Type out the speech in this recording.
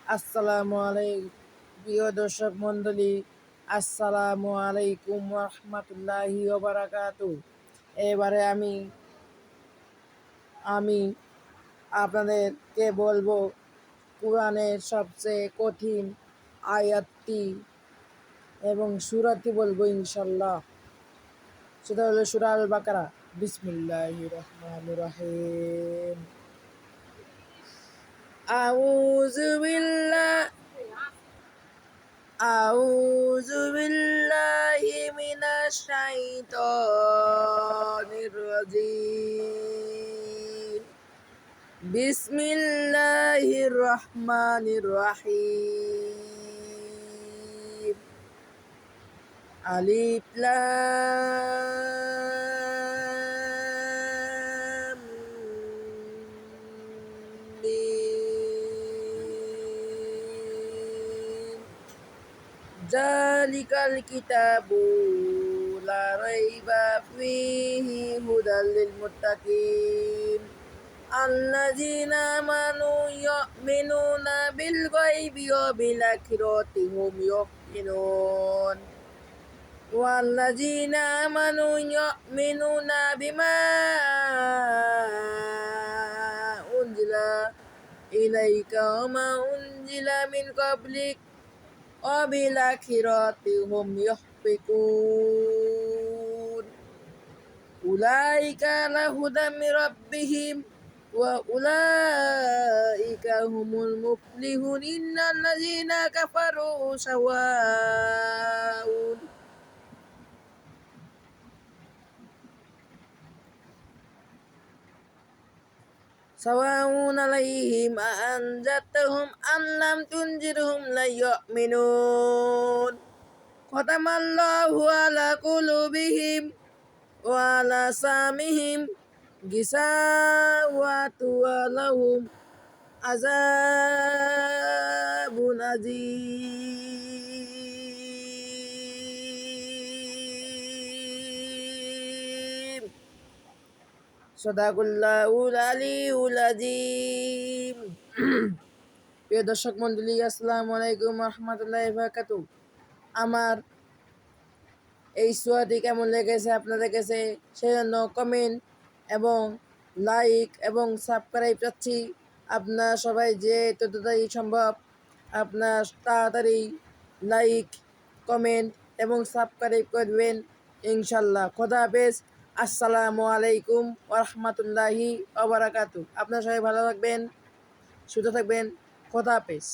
আসসালামু আলাইকুম প্রিয় দর্শক মণ্ডলী, আসসালামু আলাইকুম রহমতুল্লাহি ওয়া বারাকাতুহু। এবারে আমি আপনাদেরকে বলবো কোরআনের সবচেয়ে কঠিন আয়াতটি এবং সূরাটি বলবো ইনশাল্লাহ। সেটা হলো সূরা আল বাকারা। বিসমিল্লাহির রহমানির রহিম। আউযু বিল্লাহ أعوذ بالله من الشيطان الرجيم بسم الله الرحمن الرحيم ألف لام ميم ذلك الكتاب لا ريب فيه هدى للمتقين الذين آمنوا يؤمنون بالغيب وبالآخرة هم يوقنون والذين آمنوا يؤمنون بما أنزل إليك وما أنزل من قبلك وبالآخرة هم يوقنون أولئك على هدى من ربهم وأولئك هم المفلحون إن الذين كفروا سواء عليهم أأنذرتهم أم لم تنذرهم لا يؤمنون ختم الله على قلوبهم وعلى سمعهم غشاوة ولهم عذاب عظيم صدق الله العلي العظيم। প্রিয় দর্শক মণ্ডলী, আসসালামু আলাইকুম রহমতুল্লাহি ওয়া বারাকাতুহু। আমার এই সূরাটি কেমন লেগেছে আপনাদের কাছে, সেজন্য কমেন্ট এবং লাইক এবং সাবস্ক্রাইব চাচ্ছি। আপনারা সবাই যে যতটাই সম্ভব আপনার তাড়াতাড়ি লাইক, কমেন্ট এবং সাবস্ক্রাইব করবেন ইনশাল্লাহ। খোদা হাফেজ। আসসালামু আলাইকুম ওয়া রাহমাতুল্লাহি ওয়া বারাকাতুহু। আপনারা সবাই ভালো থাকবেন, সুস্থ থাকবেন। খোদা হাফেজ।